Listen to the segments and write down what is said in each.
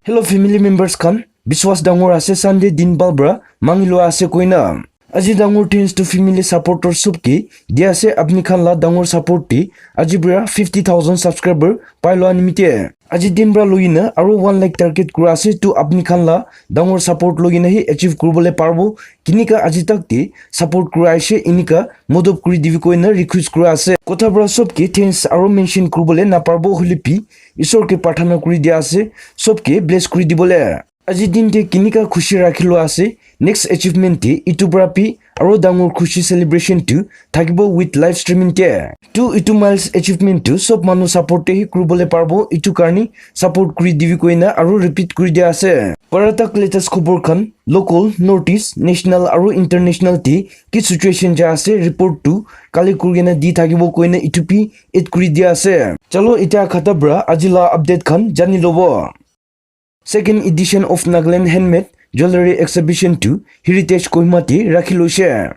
Hello family members khan, Biswas dangor ase Sunday din balbra mangilo ase koina. Aji dangor thanks to family supporter subki dia ase apni khan la dangor support ti aji bra 50,000 subscriber pailo animite. Aji din bra loina aro 1 lakh target kura ase to apni khan la dangor support logina hi achieve kurbole parbo kinika aji tak ti support kura ase inika modob kuri divi koina request kura ase. Kotha bra subki thanks aro mention kurbole na parbo hulipi Isor ke pathana kuri dia ase sobke bless kuri dibole. Aji din te kinika khushi rakhilo ase next achievement te itu brapi aro dangor khushi celebration tu thakibo with live streaming te to itu miles achievement tu sob manu support te hi kurubole parbo itu karni support kuri divi koina aro repeat kuri dia ase. Paratak latest khobor khan local notice national aro international te ki situation ja ase report tu kali kurgena di thakibo koina itupi et kuri dia ase. Chalo ita khatabra ajila update khan jani lobo. Second edition of Nagaland Handmade Jewelry Exhibition 2 Heritage Kohimati Rakhiloshe.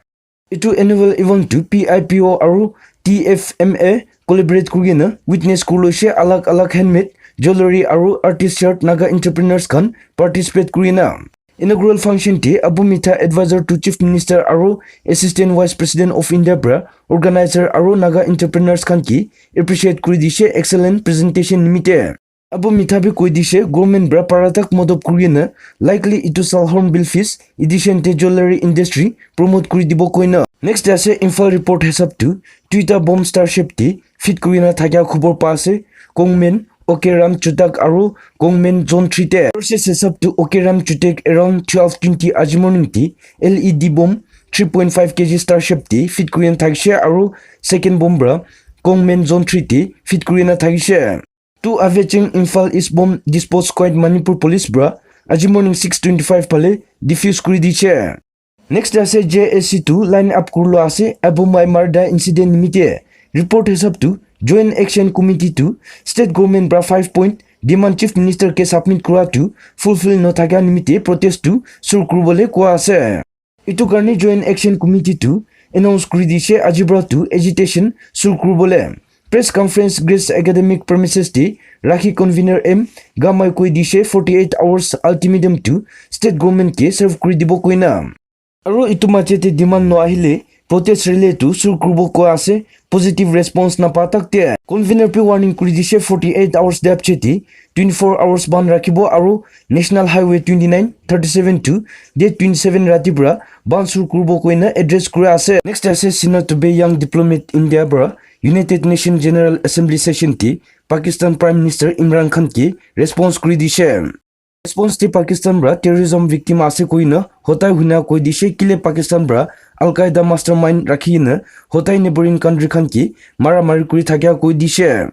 Itu annual event to PIPO aru TFMA collaborate kurgena witness kurloshe alag handmade jewelry aru artist shirt naga entrepreneurs kan participate kurina. Inaugural function te Abu Mitha advisor to Chief Minister aru Assistant Vice President of India bra organizer aru naga entrepreneurs kan ki appreciate kuri dishe excellent presentation nimite. Abu Mitha bhi koi dishe government bra paratak modob kurina likely itu Salhorn bill fees edition te jewelry industry promote kuri dibo koina. Next ase info report hesab tu Twitter bomb starship te fit kurina thakya khobor pa ase Kongmen Okeram Chutak aru Kongmen zone 3 te process hesab tu Okeram Chutek around 12:20 aji morning te LED bomb 3.5 kg starship te fit kurina thakshe aru second bomb bra Kongmen zone 3 te fit kurina thakshe. To aveching Imphal East bomb dispose quite Manipur police bra aji morning 6:25 pale defuse kuri diche. Next ase JSC2 line up kurlo ase Abu Maimarda incident nimite report hesab tu joint action committee to state government bra 5 point demand chief minister ke submit kura tu fulfill no thaga nimite protest tu sur kurbole kwa ase. Itu karni joint action committee tu announce kuri diche aji bra tu agitation sur kurbole. Press conference Grace academic premises te Rakhi convener M Gamai koi dishe 48 hours ultimatum to state government ke serve kuri dibo koina. Aro itu machete demand no ahile protest relay to sur kurbo ko ase positive response na patak te convener pe warning kuri dishe 48 hours dap cheti 24 hours ban rakibo aro national highway 29 37 to date 27 ratibra ban sur kurbo koina address kura ase. Next ase Sina to be young diplomat India bra United Nations General Assembly session ti Pakistan Prime Minister Imran Khan ki response kuri dishe. Response ti Pakistan bra terrorism victim ase koina hotai huna koi dishe kile Pakistan bra Al-Qaeda mastermind rakhina hotai neighboring country khan ki maramari kuri thakya koi dishe.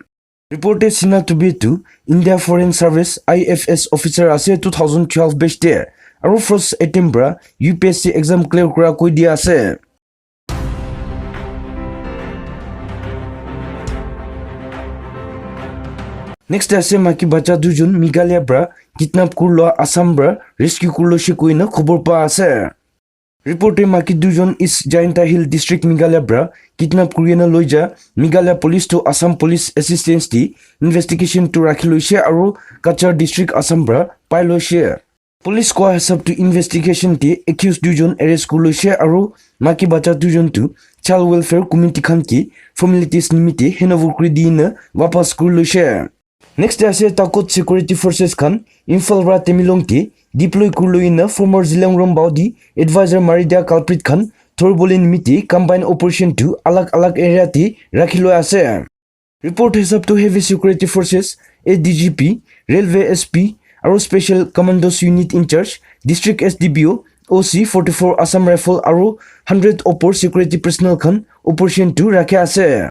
Reported Sina to be to India Foreign Service IFS officer ase 2012 batch te aro first attempt bra UPSC exam clear kura koi dia ase. Next ase maki bacha dujun Meghalaya bra kidnap kurlo Assam bra rescue kurlo shikoina khobor pa ase. Reporte maki dujun is Jainta Hill district Meghalaya bra kidnap kurina loija Meghalaya police to Assam police assistance ti investigation to rakhiloise aro Kachar district Assam bra pailose. Police ko hesab to investigation ti accused dujun arrest kurloise aro maki bacha dujun tu child welfare committee khan ki formalities nimite henover kuri dina wapas kurloise. Next ase Takot security forces khan Imphal ra Temilong ti deploy kurloina former Zilang Rombaudi advisor Marida culprit khan Thorbolin miti combined operation to alag area ti rakhilo ase. Report hesab to heavy security forces ADGP railway SP aro special commandos unit in charge district SDBO OC 44 Assam Rifle aro 100 opor security personnel khan operation to rakha ase.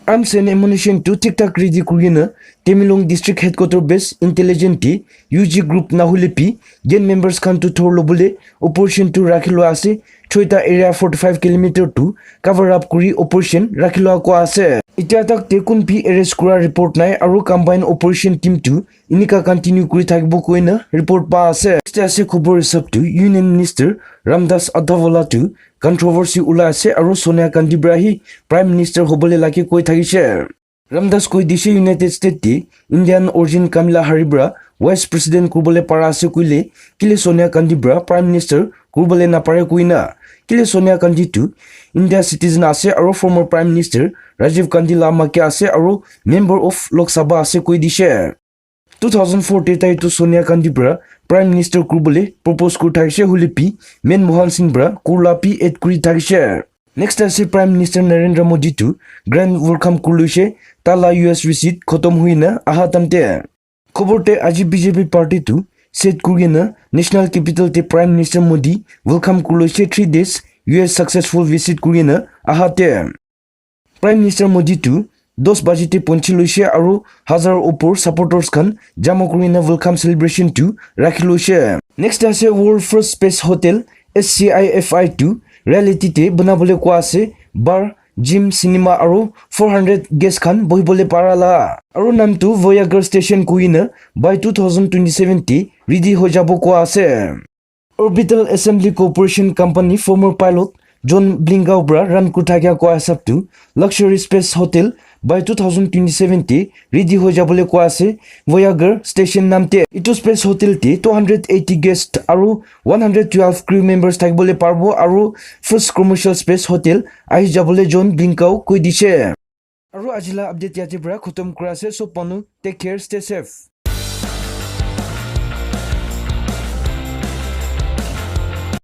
Arms and ammunition to tiktak ready kurina Temilong district headquarter base intelligent ti UG group nahulepi gen members khan to thorlo bole operation to rakhilo ase choita area 45 km to cover up kuri operation rakhilo ko ase. Ita tak tekun pi arrest kura report nai aro combined operation team to inika continue kuri thakbo koina report pa ase. Ase khobor sab to Union Minister Ramdas Adhawala to controversy ula ase aro Sonia Gandhi brahi Prime Minister hobole laki koi thagise. Ramdas koi dishe United States ti Indian origin Kamala Harris bra vice president কুরবলে পারা আছে কইলে কিলে সোনিয়া গান্ধী ব্রা prime minister কুরবলে না পারে কইনা কিলে সোনিয়া গান্ধী টু ইন্ডিয়া সিটিজেন আছে আৰু former prime minister Rajiv Gandhi লামাকে আছে আৰু মেম্বার অফ লোকসভা আছে কই দিছে 2004 তাই তো সোনিয়া গান্ধী ব্রা প্রাইম মিনিস্টার কুরবলে প্রপোজ করে থাকছে হুলিপি মনমোহন সিং ব্রা কুরলাপি এড করি থাকছে নেক্সট আছে প্রাইম মিনিস্টার নরেন্দ্র মোদি টু গ্র্যান্ড ওয়েলকাম করলইছে তালা ইউএস ভিজিট খতম হইনা আহা তামতে খবরতে আজি বিজেপি পার্টি টু সেট করিনা ন্যাশনাল ক্যাপিটাল তে প্রাইম মিনিস্টার মোদি ওয়েলকাম করলইছে 3 days ইউএস সাকসেসফুল ভিজিট করিনা আহাতে প্রাইম মিনিস্টার মোদি টু 10 বাজিতে পৌঁছিলইছে আৰু হাজাৰৰ ওপৰ সাপোৰ্টাৰ্স খান জামা কৰিনা ওয়েলকাম সেলিব্ৰেশন টু ৰাখিলইছে নেক্সট আছে world first space hotel SCIFI2 ৰিয়েলিটিতে বনাবলে কোৱা আছে বাৰ জিম সিনেমা আৰু 400 গেষ্ট খান বহিবলে পাৰালা আৰু নামটো ভয়াগাৰ ষ্টেচন কুইনা বাই 2027 ৰেডি হৈ যাব কোৱা আছে orbital assembly corporation company former pilot জন ব্লিংগাও ব্ৰা ৰান কুঠাগা কোৱা হিচাপটো luxury space hotel by 2027 ready হৈ যাবলৈ কোৱা আছে ভয়াগাৰ ষ্টেচন নামতে ইটো স্পেচ হোটেলতে 280 গেষ্ট আৰু 112 ক্ৰু মেম্বাৰ্ছ থাকিবলৈ পাৰিব আৰু ফাৰ্ষ্ট কমাৰ্চিয়েল স্পেচ হোটেল আহি যাবলৈ জন ব্লিংগাও কৈ দিছে আৰু আজিলা আপডেট ইয়াতে পৰা খতম কৰা আছে সব মানুহ টেক কেয়াৰ ষ্টে সেফ